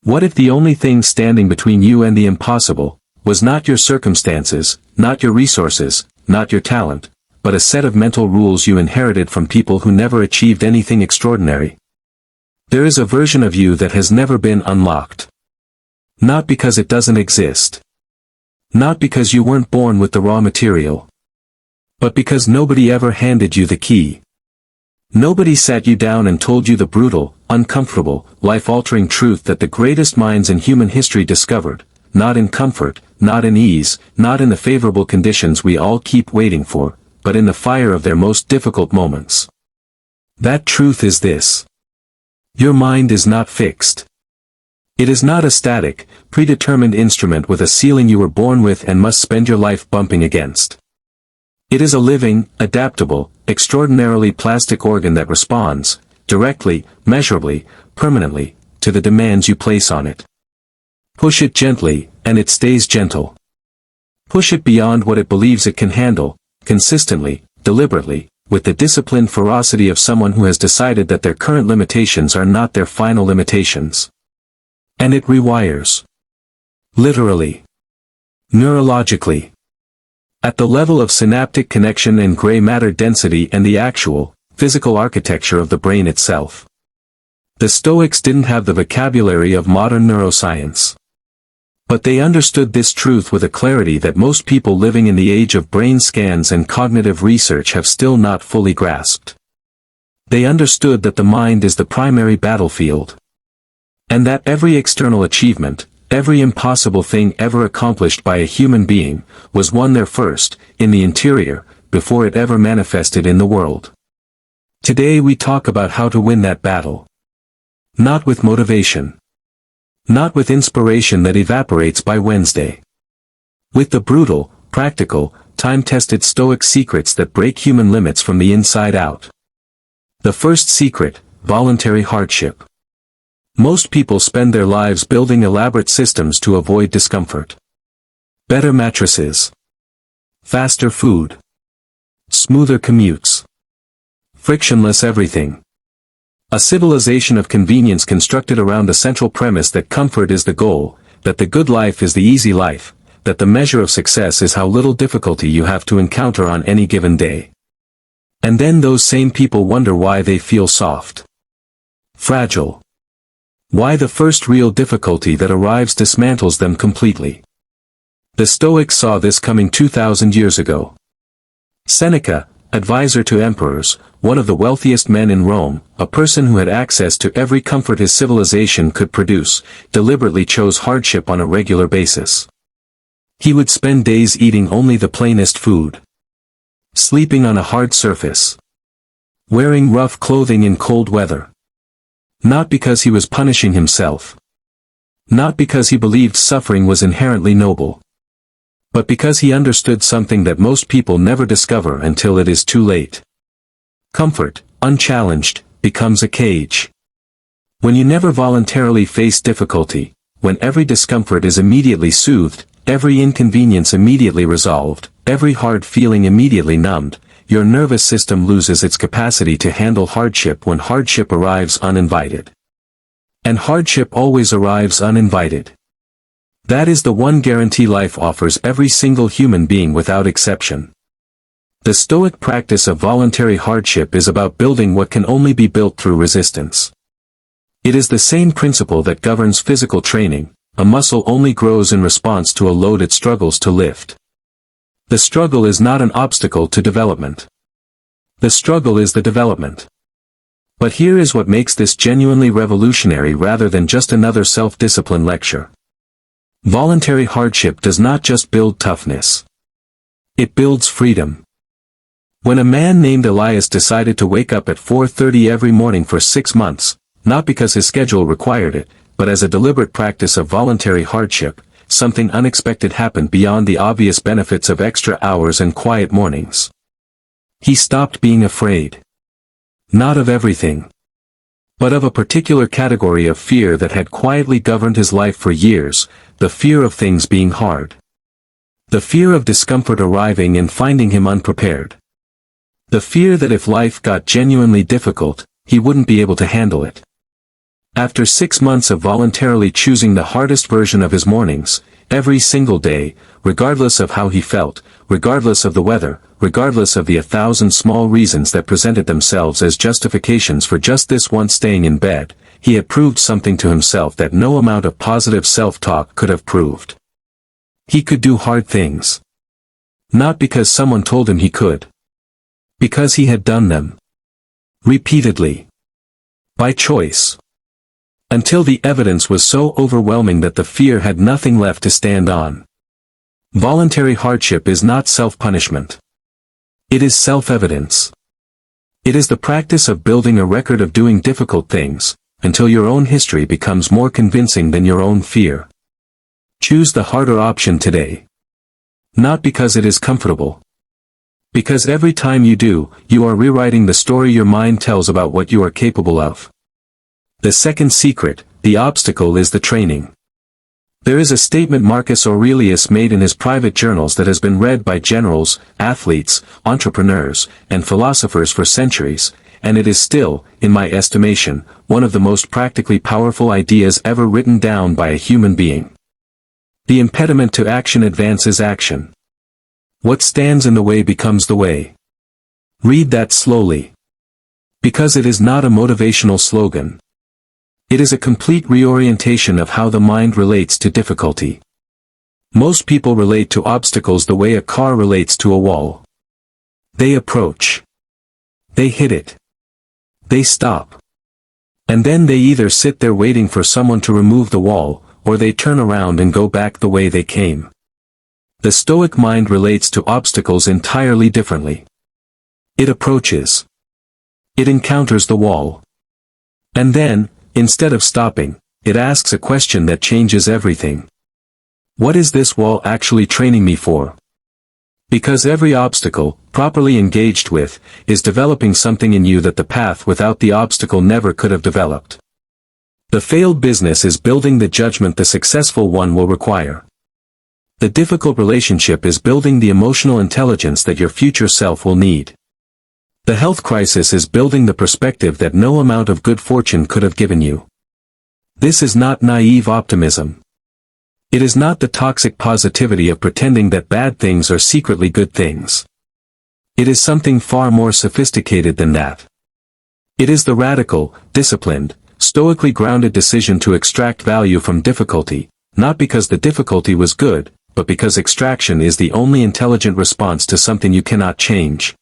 What if the only thing standing between you and the impossible was not your circumstances, not your resources, not your talent, but a set of mental rules you inherited from people who never achieved anything extraordinary? There is a version of you that has never been unlocked. Not because it doesn't exist. Not because you weren't born with the raw material. But because nobody ever handed you the key. Nobody sat you down and told you the brutal, uncomfortable, life-altering truth that the greatest minds in human history discovered, not in comfort, not in ease, not in the favorable conditions we all keep waiting for, but in the fire of their most difficult moments. That truth is this. Your mind is not fixed. It is not a static, predetermined instrument with a ceiling you were born with and must spend your life bumping against. It is a living, adaptable, extraordinarily plastic organ that responds, directly, measurably, permanently, to the demands you place on it. Push it gently, and it stays gentle. Push it beyond what it believes it can handle, consistently, deliberately, with the disciplined ferocity of someone who has decided that their current limitations are not their final limitations. And it rewires. Literally. Neurologically. At the level of synaptic connection and gray matter density and the actual, physical architecture of the brain itself. The Stoics didn't have the vocabulary of modern neuroscience. But they understood this truth with a clarity that most people living in the age of brain scans and cognitive research have still not fully grasped. They understood that the mind is the primary battlefield. And that every external achievement, every impossible thing ever accomplished by a human being, was won there first, in the interior, before it ever manifested in the world. Today we talk about how to win that battle. Not with motivation. Not with inspiration that evaporates by Wednesday. With the brutal, practical, time-tested Stoic secrets that break human limits from the inside out. The first secret, voluntary hardship. Most people spend their lives building elaborate systems to avoid discomfort. Better mattresses. Faster food. Smoother commutes. Frictionless everything. A civilization of convenience constructed around the central premise that comfort is the goal, that the good life is the easy life, that the measure of success is how little difficulty you have to encounter on any given day. And then those same people wonder why they feel soft. Fragile. Why the first real difficulty that arrives dismantles them completely. The Stoics saw this coming 2,000 years ago. Seneca, advisor to emperors, one of the wealthiest men in Rome, a person who had access to every comfort his civilization could produce, deliberately chose hardship on a regular basis. He would spend days eating only the plainest food. Sleeping on a hard surface. Wearing rough clothing in cold weather. Not because he was punishing himself. Not because he believed suffering was inherently noble. But because he understood something that most people never discover until it is too late. Comfort, unchallenged, becomes a cage. When you never voluntarily face difficulty, when every discomfort is immediately soothed, every inconvenience immediately resolved, every hard feeling immediately numbed, your nervous system loses its capacity to handle hardship when hardship arrives uninvited. And hardship always arrives uninvited. That is the one guarantee life offers every single human being without exception. The Stoic practice of voluntary hardship is about building what can only be built through resistance. It is the same principle that governs physical training. A muscle only grows in response to a load it struggles to lift. The struggle is not an obstacle to development. The struggle is the development. But here is what makes this genuinely revolutionary rather than just another self-discipline lecture. Voluntary hardship does not just build toughness. It builds freedom. When a man named Elias decided to wake up at 4:30 every morning for 6 months, not because his schedule required it, but as a deliberate practice of voluntary hardship, something unexpected happened beyond the obvious benefits of extra hours and quiet mornings. He stopped being afraid. Not of everything. But of a particular category of fear that had quietly governed his life for years, the fear of things being hard. The fear of discomfort arriving and finding him unprepared. The fear that if life got genuinely difficult, he wouldn't be able to handle it. After 6 months of voluntarily choosing the hardest version of his mornings, every single day, regardless of how he felt, regardless of the weather, regardless of the 1,000 small reasons that presented themselves as justifications for just this once staying in bed, he had proved something to himself that no amount of positive self-talk could have proved. He could do hard things. Not because someone told him he could. Because he had done them. Repeatedly. By choice. Until the evidence was so overwhelming that the fear had nothing left to stand on. Voluntary hardship is not self-punishment. It is self-evidence. It is the practice of building a record of doing difficult things, until your own history becomes more convincing than your own fear. Choose the harder option today. Not because it is comfortable. Because every time you do, you are rewriting the story your mind tells about what you are capable of. The second secret, the obstacle is the training. There is a statement Marcus Aurelius made in his private journals that has been read by generals, athletes, entrepreneurs, and philosophers for centuries, and it is still, in my estimation, one of the most practically powerful ideas ever written down by a human being. The impediment to action advances action. What stands in the way becomes the way. Read that slowly. Because it is not a motivational slogan. It is a complete reorientation of how the mind relates to difficulty. Most people relate to obstacles the way a car relates to a wall. They approach. They hit it. They stop. And then they either sit there waiting for someone to remove the wall, or they turn around and go back the way they came. The Stoic mind relates to obstacles entirely differently. It approaches. It encounters the wall. And then, instead of stopping, it asks a question that changes everything. What is this wall actually training me for? Because every obstacle, properly engaged with, is developing something in you that the path without the obstacle never could have developed. The failed business is building the judgment the successful one will require. The difficult relationship is building the emotional intelligence that your future self will need. The health crisis is building the perspective that no amount of good fortune could have given you. This is not naive optimism. It is not the toxic positivity of pretending that bad things are secretly good things. It is something far more sophisticated than that. It is the radical, disciplined, stoically grounded decision to extract value from difficulty, not because the difficulty was good, but because extraction is the only intelligent response to something you cannot change.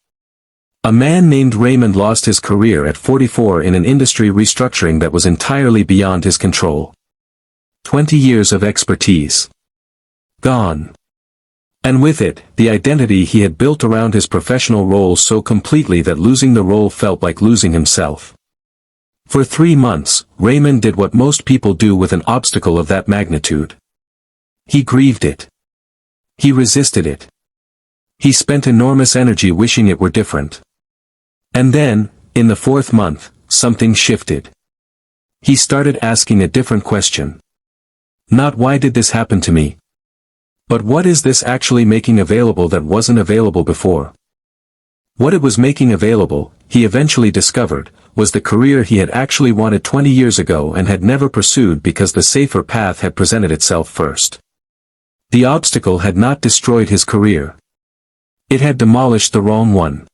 A man named Raymond lost his career at 44 in an industry restructuring that was entirely beyond his control. 20 years of expertise. Gone. And with it, the identity he had built around his professional role so completely that losing the role felt like losing himself. For 3 months, Raymond did what most people do with an obstacle of that magnitude. He grieved it. He resisted it. He spent enormous energy wishing it were different. And then, in the 4th month, something shifted. He started asking a different question. Not why did this happen to me? But what is this actually making available that wasn't available before? What it was making available, he eventually discovered, was the career he had actually wanted 20 years ago and had never pursued because the safer path had presented itself first. The obstacle had not destroyed his career. It had demolished the wrong one.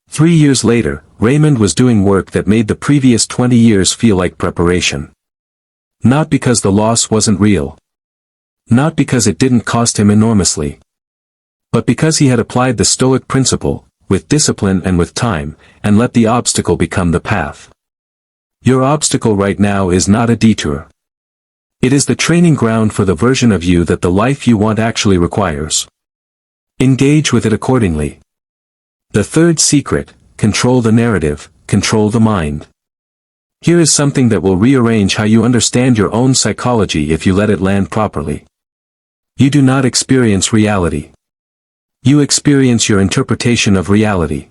3 years later, Raymond was doing work that made the previous 20 years feel like preparation. Not because the loss wasn't real. Not because it didn't cost him enormously. But because he had applied the Stoic principle, with discipline and with time, and let the obstacle become the path. Your obstacle right now is not a detour. It is the training ground for the version of you that the life you want actually requires. Engage with it accordingly. The third secret, control the narrative, control the mind. Here is something that will rearrange how you understand your own psychology if you let it land properly. You do not experience reality. You experience your interpretation of reality.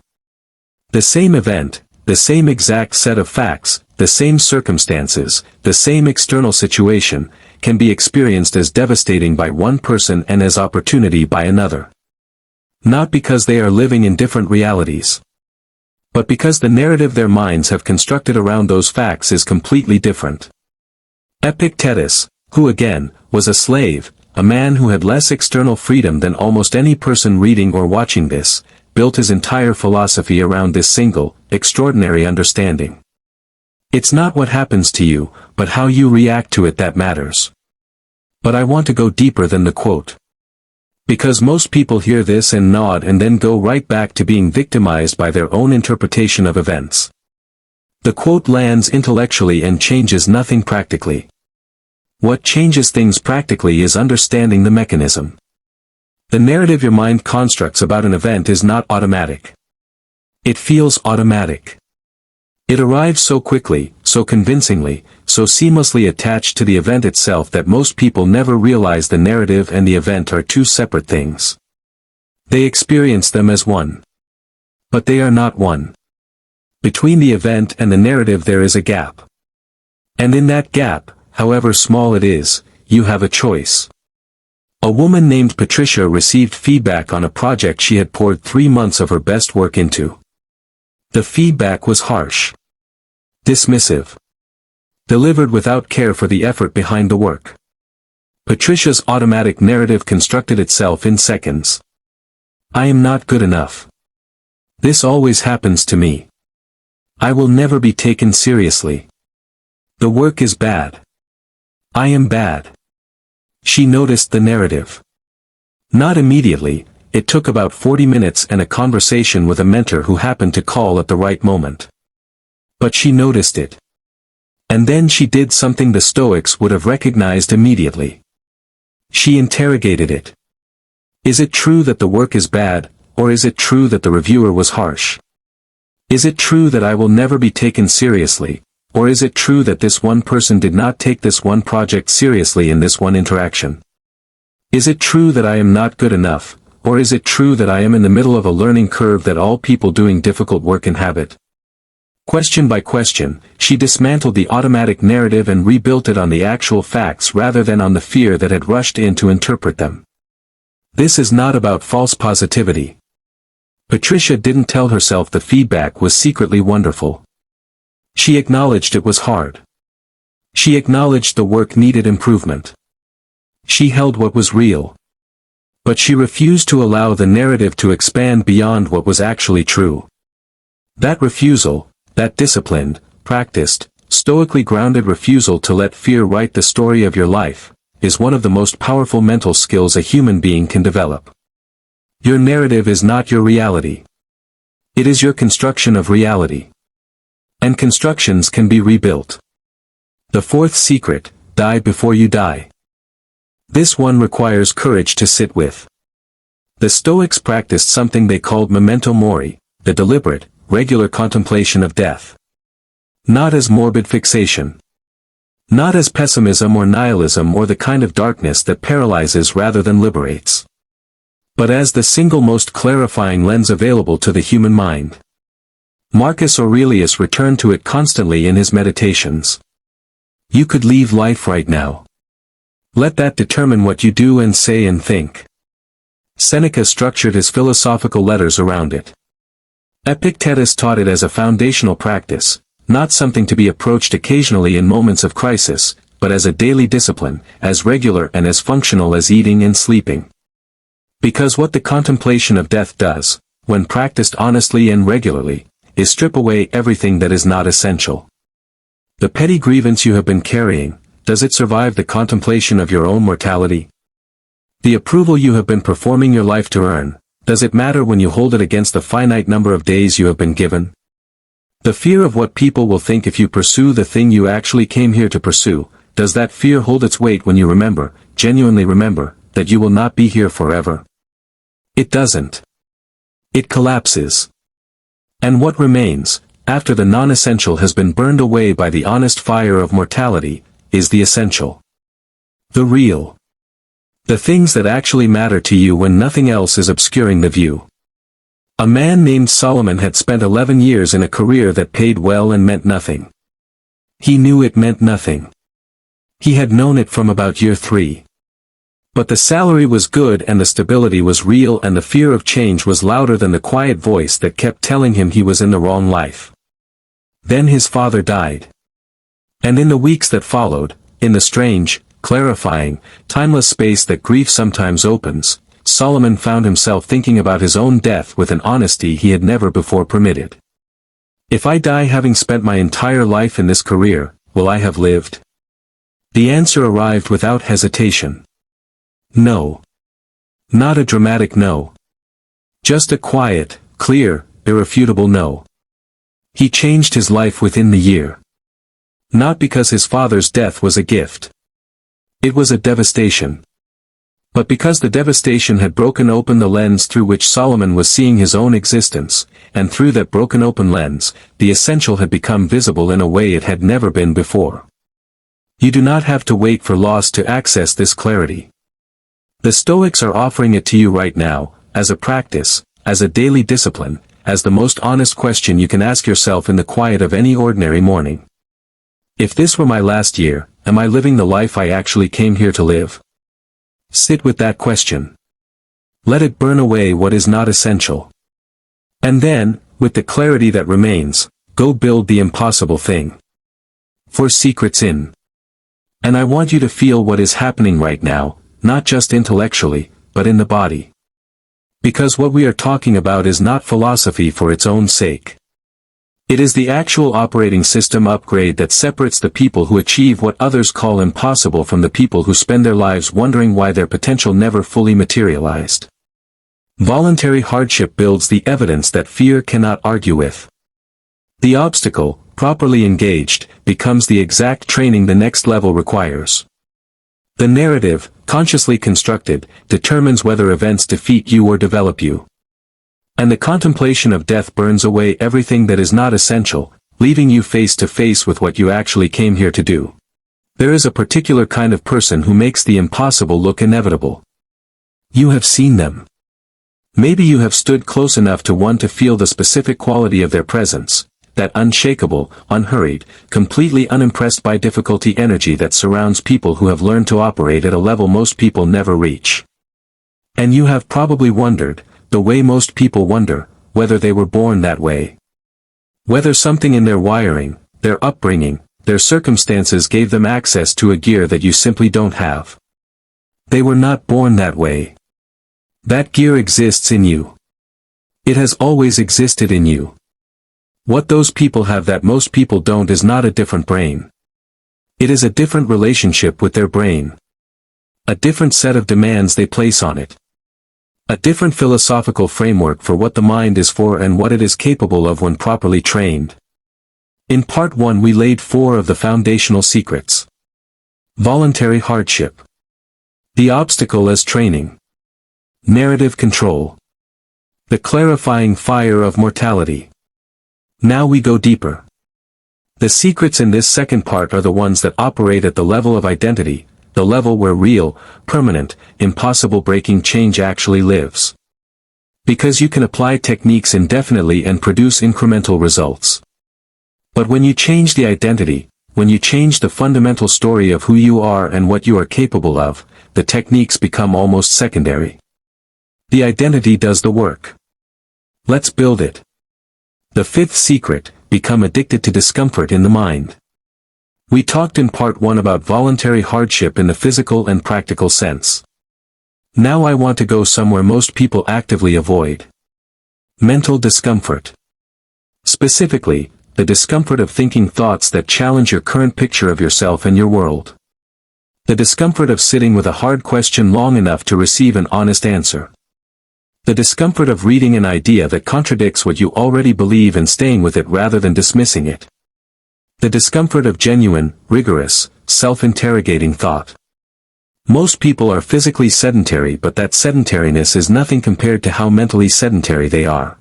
The same event, the same exact set of facts, the same circumstances, the same external situation, can be experienced as devastating by one person and as opportunity by another. Not because they are living in different realities, But because the narrative their minds have constructed around those facts is completely different. Epictetus, who again, was a slave, a man who had less external freedom than almost any person reading or watching this, built his entire philosophy around this single, extraordinary understanding. It's not what happens to you, but how you react to it that matters. But I want to go deeper than the quote. Because most people hear this and nod and then go right back to being victimized by their own interpretation of events. The quote lands intellectually and changes nothing practically. What changes things practically is understanding the mechanism. The narrative your mind constructs about an event is not automatic. It feels automatic. It arrives so quickly, so convincingly, so seamlessly attached to the event itself that most people never realize the narrative and the event are two separate things. They experience them as one. But they are not one. Between the event and the narrative there is a gap. And in that gap, however small it is, you have a choice. A woman named Patricia received feedback on a project she had poured 3 months of her best work into. The feedback was harsh. Dismissive. Delivered without care for the effort behind the work. Patricia's automatic narrative constructed itself in seconds. I am not good enough. This always happens to me. I will never be taken seriously. The work is bad. I am bad. She noticed the narrative. Not immediately, it took about 40 minutes and a conversation with a mentor who happened to call at the right moment. But she noticed it. And then she did something the Stoics would have recognized immediately. She interrogated it. Is it true that the work is bad, or is it true that the reviewer was harsh? Is it true that I will never be taken seriously, or is it true that this one person did not take this one project seriously in this one interaction? Is it true that I am not good enough, or is it true that I am in the middle of a learning curve that all people doing difficult work inhabit? Question by question, she dismantled the automatic narrative and rebuilt it on the actual facts rather than on the fear that had rushed in to interpret them. This is not about false positivity. Patricia didn't tell herself the feedback was secretly wonderful. She acknowledged it was hard. She acknowledged the work needed improvement. She held what was real. But she refused to allow the narrative to expand beyond what was actually true. That refusal, that disciplined, practiced, stoically grounded refusal to let fear write the story of your life, is one of the most powerful mental skills a human being can develop. Your narrative is not your reality. It is your construction of reality. And constructions can be rebuilt. The fourth secret, die before you die. This one requires courage to sit with. The Stoics practiced something they called memento mori, the deliberate, regular contemplation of death. Not as morbid fixation. Not as pessimism or nihilism or the kind of darkness that paralyzes rather than liberates. But as the single most clarifying lens available to the human mind. Marcus Aurelius returned to it constantly in his meditations. You could leave life right now. Let that determine what you do and say and think. Seneca structured his philosophical letters around it. Epictetus taught it as a foundational practice, not something to be approached occasionally in moments of crisis, but as a daily discipline, as regular and as functional as eating and sleeping. Because what the contemplation of death does, when practiced honestly and regularly, is strip away everything that is not essential. The petty grievance you have been carrying, does it survive the contemplation of your own mortality? The approval you have been performing your life to earn, does it matter when you hold it against the finite number of days you have been given? The fear of what people will think if you pursue the thing you actually came here to pursue, does that fear hold its weight when you remember, genuinely remember, that you will not be here forever? It doesn't. It collapses. And what remains, after the non-essential has been burned away by the honest fire of mortality, is the essential. The real. The things that actually matter to you when nothing else is obscuring the view. A man named Solomon had spent 11 years in a career that paid well and meant nothing. He knew it meant nothing. He had known it from about year 3. But the salary was good and the stability was real, and the fear of change was louder than the quiet voice that kept telling him he was in the wrong life. Then his father died. And in the weeks that followed, in the strange, clarifying, timeless space that grief sometimes opens, Solomon found himself thinking about his own death with an honesty he had never before permitted. If I die having spent my entire life in this career, will I have lived? The answer arrived without hesitation. No. Not a dramatic no. Just a quiet, clear, irrefutable no. He changed his life within the year. Not because his father's death was a gift. It was a devastation. But because the devastation had broken open the lens through which Solomon was seeing his own existence, and through that broken open lens, the essential had become visible in a way it had never been before. You do not have to wait for loss to access this clarity. The Stoics are offering it to you right now, as a practice, as a daily discipline, as the most honest question you can ask yourself in the quiet of any ordinary morning. If this were my last year, am I living the life I actually came here to live? Sit with that question. Let it burn away what is not essential. And then, with the clarity that remains, go build the impossible thing. For secrets in. And I want you to feel what is happening right now, not just intellectually, but in the body. Because what we are talking about is not philosophy for its own sake. It is the actual operating system upgrade that separates the people who achieve what others call impossible from the people who spend their lives wondering why their potential never fully materialized. Voluntary hardship builds the evidence that fear cannot argue with. The obstacle, properly engaged, becomes the exact training the next level requires. The narrative, consciously constructed, determines whether events defeat you or develop you. And the contemplation of death burns away everything that is not essential, leaving you face to face with what you actually came here to do. There is a particular kind of person who makes the impossible look inevitable. You have seen them. Maybe you have stood close enough to one to feel the specific quality of their presence, that unshakable, unhurried, completely unimpressed by difficulty energy that surrounds people who have learned to operate at a level most people never reach. And you have probably wondered, the way most people wonder, whether they were born that way. Whether something in their wiring, their upbringing, their circumstances gave them access to a gear that you simply don't have. They were not born that way. That gear exists in you. It has always existed in you. What those people have that most people don't is not a different brain. It is a different relationship with their brain. A different set of demands they place on it. A different philosophical framework for what the mind is for and what it is capable of when properly trained. In part 1 we laid 4 of the foundational secrets. Voluntary hardship. The obstacle as training. Narrative control. The clarifying fire of mortality. Now we go deeper. The secrets in this second part are the ones that operate at the level of identity, the level where real, permanent, impossible breaking change actually lives. Because you can apply techniques indefinitely and produce incremental results. But when you change the identity, when you change the fundamental story of who you are and what you are capable of, the techniques become almost secondary. The identity does the work. Let's build it. The 5th secret, become addicted to discomfort in the mind. We talked in part 1 about voluntary hardship in the physical and practical sense. Now I want to go somewhere most people actively avoid. Mental discomfort. Specifically, the discomfort of thinking thoughts that challenge your current picture of yourself and your world. The discomfort of sitting with a hard question long enough to receive an honest answer. The discomfort of reading an idea that contradicts what you already believe and staying with it rather than dismissing it. The discomfort of genuine, rigorous, self-interrogating thought. Most people are physically sedentary, but that sedentariness is nothing compared to how mentally sedentary they are.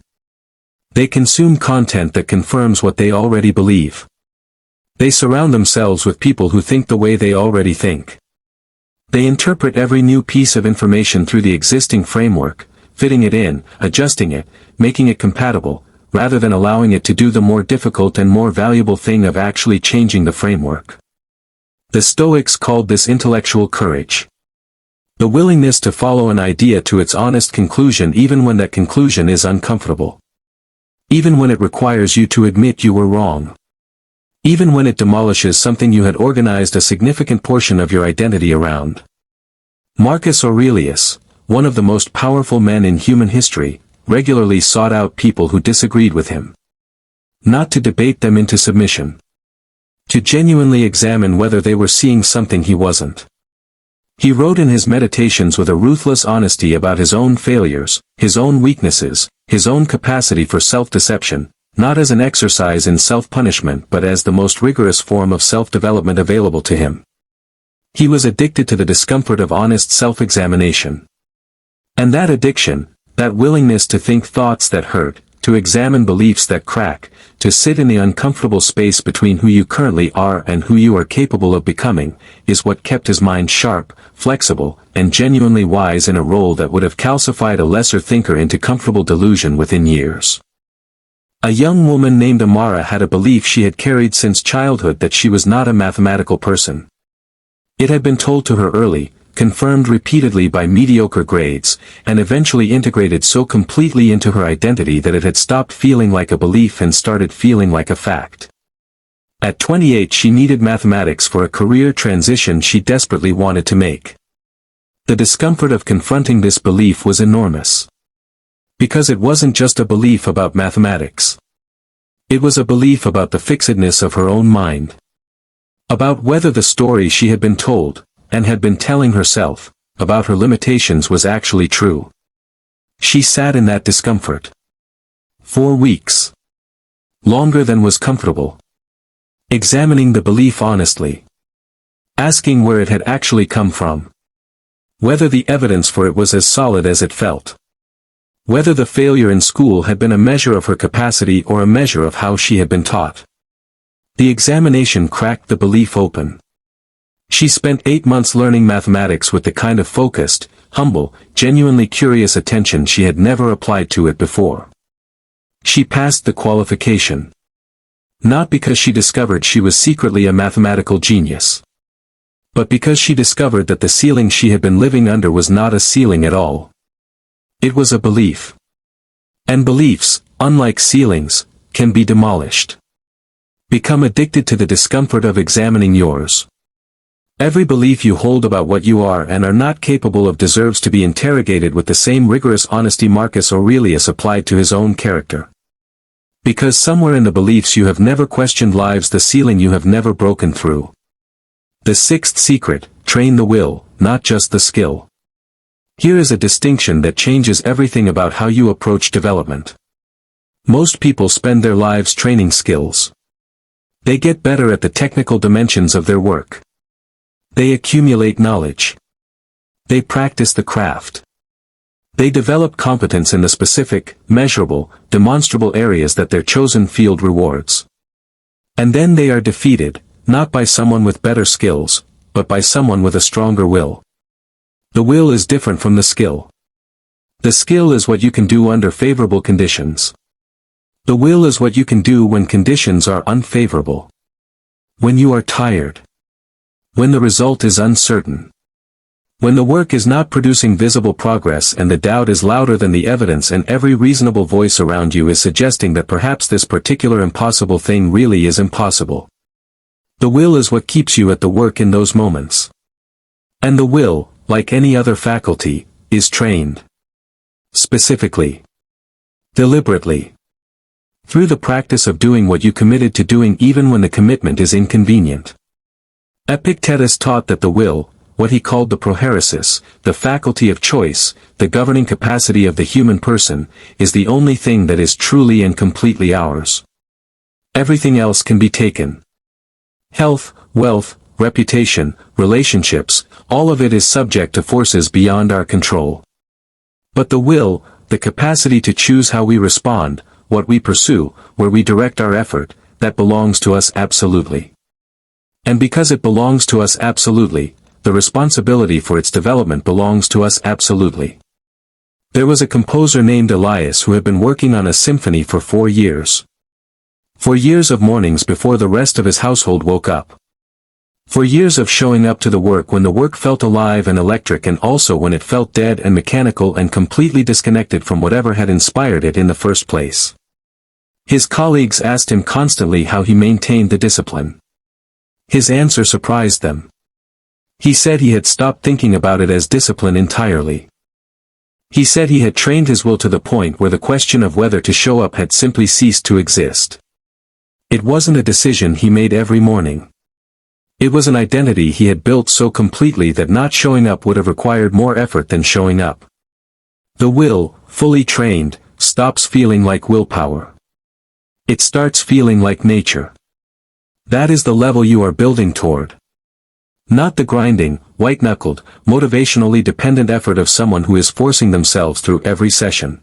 They consume content that confirms what they already believe. They surround themselves with people who think the way they already think. They interpret every new piece of information through the existing framework, fitting it in, adjusting it, making it compatible, rather than allowing it to do the more difficult and more valuable thing of actually changing the framework. The Stoics called this intellectual courage. The willingness to follow an idea to its honest conclusion even when that conclusion is uncomfortable. Even when it requires you to admit you were wrong. Even when it demolishes something you had organized a significant portion of your identity around. Marcus Aurelius, one of the most powerful men in human history, regularly sought out people who disagreed with him. Not to debate them into submission. To genuinely examine whether they were seeing something he wasn't. He wrote in his meditations with a ruthless honesty about his own failures, his own weaknesses, his own capacity for self-deception, not as an exercise in self-punishment but as the most rigorous form of self-development available to him. He was addicted to the discomfort of honest self-examination. And that addiction, that willingness to think thoughts that hurt, to examine beliefs that crack, to sit in the uncomfortable space between who you currently are and who you are capable of becoming, is what kept his mind sharp, flexible, and genuinely wise in a role that would have calcified a lesser thinker into comfortable delusion within years. A young woman named Amara had a belief she had carried since childhood that she was not a mathematical person. It had been told to her early, confirmed repeatedly by mediocre grades, and eventually integrated so completely into her identity that it had stopped feeling like a belief and started feeling like a fact. At 28 she needed mathematics for a career transition she desperately wanted to make. The discomfort of confronting this belief was enormous. Because it wasn't just a belief about mathematics. It was a belief about the fixedness of her own mind. About whether the story she had been told, and had been telling herself, about her limitations was actually true. She sat in that discomfort. 4 weeks. Longer than was comfortable. Examining the belief honestly. Asking where it had actually come from. Whether the evidence for it was as solid as it felt. Whether the failure in school had been a measure of her capacity or a measure of how she had been taught. The examination cracked the belief open. She spent 8 months learning mathematics with the kind of focused, humble, genuinely curious attention she had never applied to it before. She passed the qualification. Not because she discovered she was secretly a mathematical genius. But because she discovered that the ceiling she had been living under was not a ceiling at all. It was a belief. And beliefs, unlike ceilings, can be demolished. Become addicted to the discomfort of examining yours. Every belief you hold about what you are and are not capable of deserves to be interrogated with the same rigorous honesty Marcus Aurelius applied to his own character. Because somewhere in the beliefs you have never questioned lies the ceiling you have never broken through. The sixth secret, train the will, not just the skill. Here is a distinction that changes everything about how you approach development. Most people spend their lives training skills. They get better at the technical dimensions of their work. They accumulate knowledge. They practice the craft. They develop competence in the specific, measurable, demonstrable areas that their chosen field rewards. And then they are defeated, not by someone with better skills, but by someone with a stronger will. The will is different from the skill. The skill is what you can do under favorable conditions. The will is what you can do when conditions are unfavorable. When you are tired. When the result is uncertain. When the work is not producing visible progress and the doubt is louder than the evidence and every reasonable voice around you is suggesting that perhaps this particular impossible thing really is impossible. The will is what keeps you at the work in those moments. And the will, like any other faculty, is trained. Specifically. Deliberately. Through the practice of doing what you committed to doing even when the commitment is inconvenient. Epictetus taught that the will, what he called the prohairesis, the faculty of choice, the governing capacity of the human person, is the only thing that is truly and completely ours. Everything else can be taken. Health, wealth, reputation, relationships, all of it is subject to forces beyond our control. But the will, the capacity to choose how we respond, what we pursue, where we direct our effort, that belongs to us absolutely. And because it belongs to us absolutely, the responsibility for its development belongs to us absolutely. There was a composer named Elias who had been working on a symphony for 4 years. 4 years of mornings before the rest of his household woke up. For years of showing up to the work when the work felt alive and electric, and also when it felt dead and mechanical and completely disconnected from whatever had inspired it in the first place. His colleagues asked him constantly how he maintained the discipline. His answer surprised them. He said he had stopped thinking about it as discipline entirely. He said he had trained his will to the point where the question of whether to show up had simply ceased to exist. It wasn't a decision he made every morning. It was an identity he had built so completely that not showing up would have required more effort than showing up. The will, fully trained, stops feeling like willpower. It starts feeling like nature. That is the level you are building toward. Not the grinding, white-knuckled, motivationally dependent effort of someone who is forcing themselves through every session.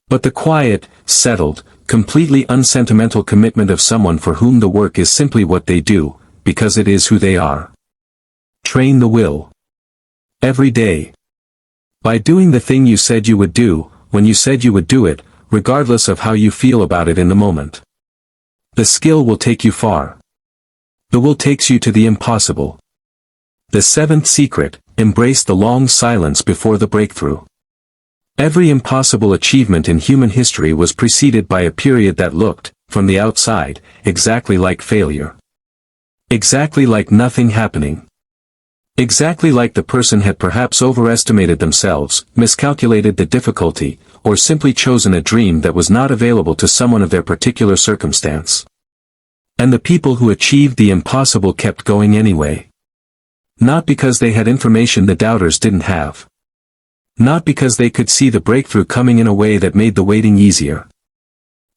But the quiet, settled, completely unsentimental commitment of someone for whom the work is simply what they do, because it is who they are. Train the will. Every day. By doing the thing you said you would do, when you said you would do it, regardless of how you feel about it in the moment. The skill will take you far. The will takes you to the impossible. The seventh secret: embrace the long silence before the breakthrough. Every impossible achievement in human history was preceded by a period that looked, from the outside, exactly like failure. Exactly like nothing happening. Exactly like the person had perhaps overestimated themselves, miscalculated the difficulty, or simply chosen a dream that was not available to someone of their particular circumstance. And the people who achieved the impossible kept going anyway. Not because they had information the doubters didn't have. Not because they could see the breakthrough coming in a way that made the waiting easier.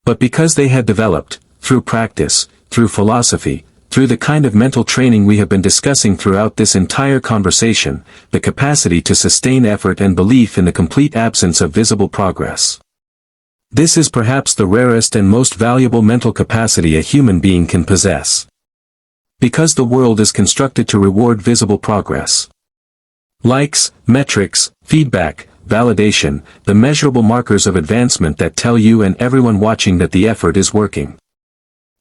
But because they had developed, through practice, through philosophy, through the kind of mental training we have been discussing throughout this entire conversation, the capacity to sustain effort and belief in the complete absence of visible progress. This is perhaps the rarest and most valuable mental capacity a human being can possess. Because the world is constructed to reward visible progress. Likes, metrics, feedback, validation, the measurable markers of advancement that tell you and everyone watching that the effort is working.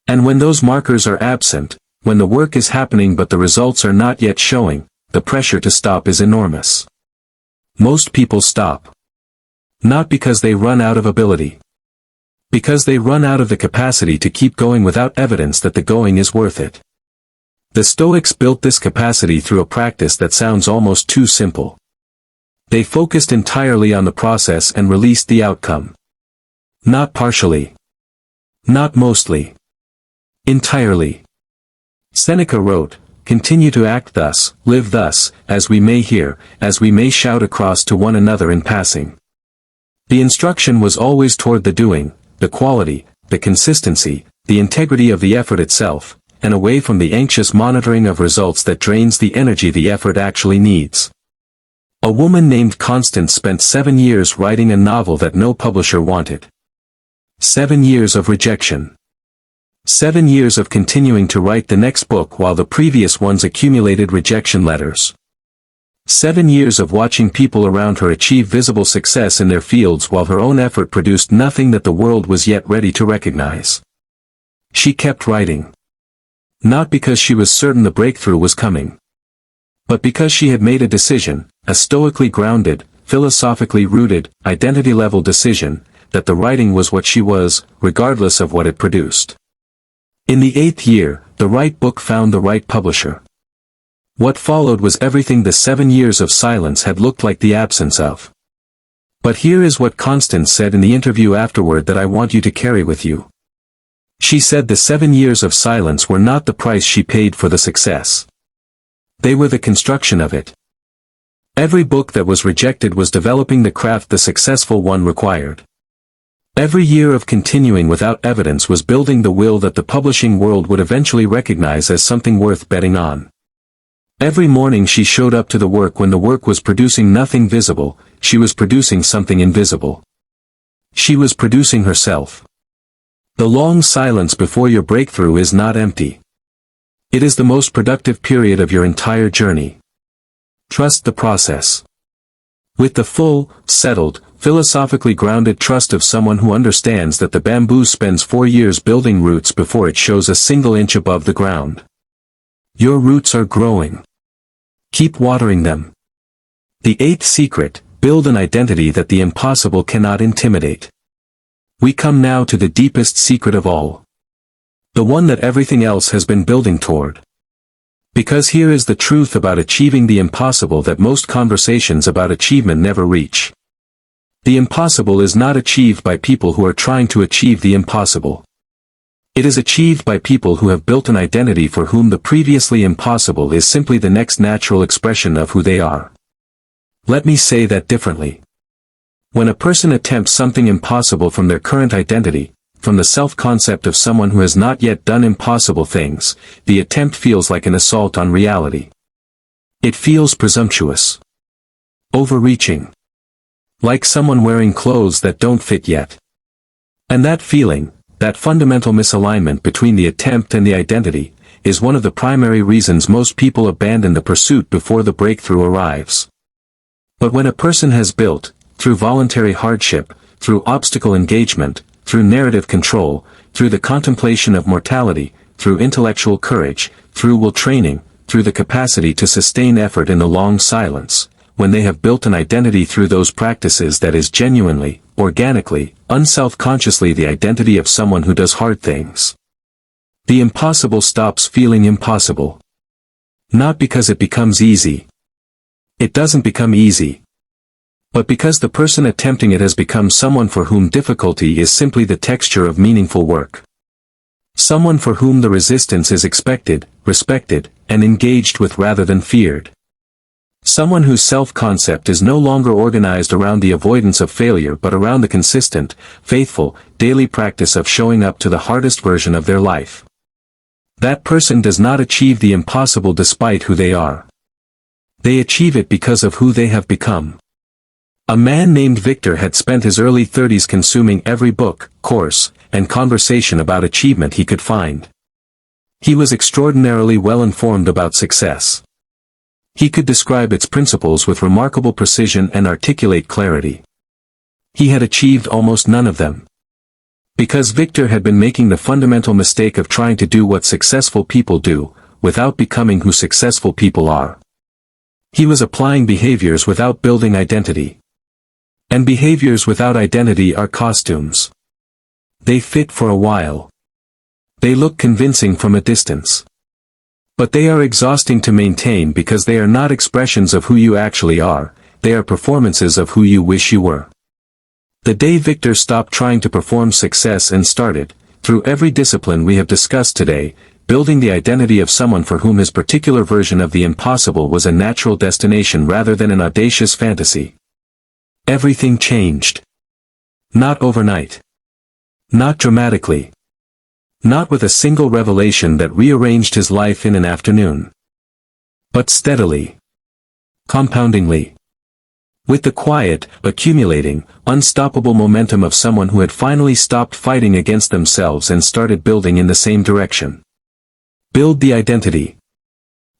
And when those markers are absent, when the work is happening but the results are not yet showing, the pressure to stop is enormous. Most people stop. Not because they run out of ability. Because they run out of the capacity to keep going without evidence that the going is worth it. The Stoics built this capacity through a practice that sounds almost too simple. They focused entirely on the process and released the outcome. Not partially. Not mostly. Entirely. Seneca wrote, "Continue to act thus, live thus, as we may hear, as we may shout across to one another in passing." The instruction was always toward the doing, the quality, the consistency, the integrity of the effort itself, and away from the anxious monitoring of results that drains the energy the effort actually needs. A woman named Constance spent 7 years writing a novel that no publisher wanted. 7 years of rejection. 7 years of continuing to write the next book while the previous ones accumulated rejection letters. 7 years of watching people around her achieve visible success in their fields while her own effort produced nothing that the world was yet ready to recognize. She kept writing. Not because she was certain the breakthrough was coming. But because she had made a decision, a stoically grounded, philosophically rooted, identity-level decision, that the writing was what she was, regardless of what it produced. In the 8th year, the right book found the right publisher. What followed was everything the 7 years of silence had looked like the absence of. But here is what Constance said in the interview afterward that I want you to carry with you. She said the 7 years of silence were not the price she paid for the success. They were the construction of it. Every book that was rejected was developing the craft the successful one required. Every year of continuing without evidence was building the will that the publishing world would eventually recognize as something worth betting on. Every morning she showed up to the work when the work was producing nothing visible, she was producing something invisible. She was producing herself. The long silence before your breakthrough is not empty. It is the most productive period of your entire journey. Trust the process. With the full, settled, philosophically grounded trust of someone who understands that the bamboo spends 4 years building roots before it shows a single inch above the ground. Your roots are growing. Keep watering them. The eighth secret: build an identity that the impossible cannot intimidate. We come now to the deepest secret of all. The one that everything else has been building toward. Because here is the truth about achieving the impossible that most conversations about achievement never reach. The impossible is not achieved by people who are trying to achieve the impossible. It is achieved by people who have built an identity for whom the previously impossible is simply the next natural expression of who they are. Let me say that differently. When a person attempts something impossible from their current identity, from the self-concept of someone who has not yet done impossible things, the attempt feels like an assault on reality. It feels presumptuous. Overreaching. Like someone wearing clothes that don't fit yet. And that feeling, that fundamental misalignment between the attempt and the identity, is one of the primary reasons most people abandon the pursuit before the breakthrough arrives. But when a person has built, through voluntary hardship, through obstacle engagement, through narrative control, through the contemplation of mortality, through intellectual courage, through will training, through the capacity to sustain effort in the long silence, when they have built an identity through those practices that is genuinely, organically, unself-consciously the identity of someone who does hard things. The impossible stops feeling impossible. Not because it becomes easy. It doesn't become easy. But because the person attempting it has become someone for whom difficulty is simply the texture of meaningful work. Someone for whom the resistance is expected, respected, and engaged with rather than feared. Someone whose self-concept is no longer organized around the avoidance of failure but around the consistent, faithful, daily practice of showing up to the hardest version of their life. That person does not achieve the impossible despite who they are. They achieve it because of who they have become. A man named Victor had spent his early 30s consuming every book, course, and conversation about achievement he could find. He was extraordinarily well informed about success. He could describe its principles with remarkable precision and articulate clarity. He had achieved almost none of them. Because Victor had been making the fundamental mistake of trying to do what successful people do, without becoming who successful people are. He was applying behaviors without building identity. And behaviors without identity are costumes. They fit for a while. They look convincing from a distance. But they are exhausting to maintain because they are not expressions of who you actually are, they are performances of who you wish you were. The day Victor stopped trying to perform success and started, through every discipline we have discussed today, building the identity of someone for whom his particular version of the impossible was a natural destination rather than an audacious fantasy. Everything changed. Not overnight. Not dramatically. Not with a single revelation that rearranged his life in an afternoon. But steadily. Compoundingly. With the quiet, accumulating, unstoppable momentum of someone who had finally stopped fighting against themselves and started building in the same direction. Build the identity.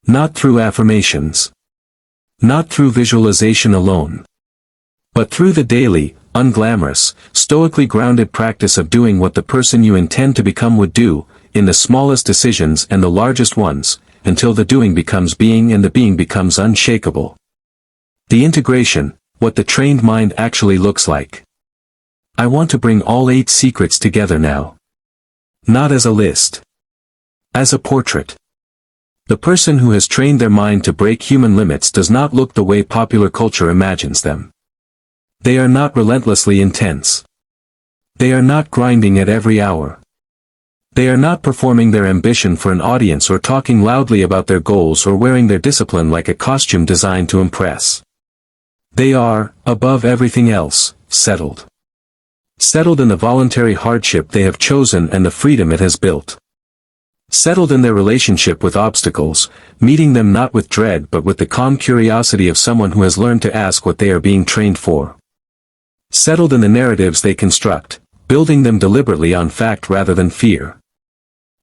Not through affirmations. Not through visualization alone. But through the daily, unglamorous, stoically grounded practice of doing what the person you intend to become would do, in the smallest decisions and the largest ones, until the doing becomes being and the being becomes unshakable. The integration, what the trained mind actually looks like. I want to bring all 8 secrets together now. Not as a list. As a portrait. The person who has trained their mind to break human limits does not look the way popular culture imagines them. They are not relentlessly intense. They are not grinding at every hour. They are not performing their ambition for an audience or talking loudly about their goals or wearing their discipline like a costume designed to impress. They are, above everything else, settled. Settled in the voluntary hardship they have chosen and the freedom it has built. Settled in their relationship with obstacles, meeting them not with dread but with the calm curiosity of someone who has learned to ask what they are being trained for. Settled in the narratives they construct, building them deliberately on fact rather than fear.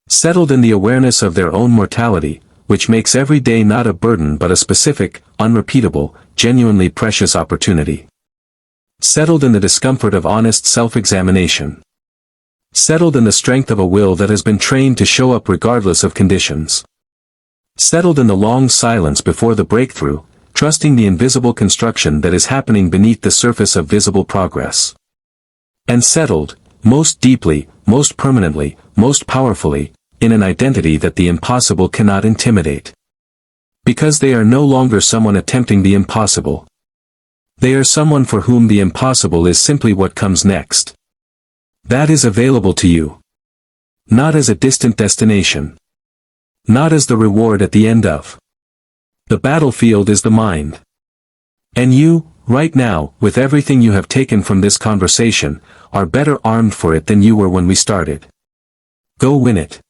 Settled in the awareness of their own mortality, which makes every day not a burden but a specific, unrepeatable, genuinely precious opportunity. Settled in the discomfort of honest self-examination. Settled in the strength of a will that has been trained to show up regardless of conditions. Settled in the long silence before the breakthrough, trusting the invisible construction that is happening beneath the surface of visible progress. And settled, most deeply, most permanently, most powerfully, in an identity that the impossible cannot intimidate. Because they are no longer someone attempting the impossible. They are someone for whom the impossible is simply what comes next. That is available to you. Not as a distant destination. Not as the reward at the end of. The battlefield is the mind. And you, right now, with everything you have taken from this conversation, are better armed for it than you were when we started. Go win it.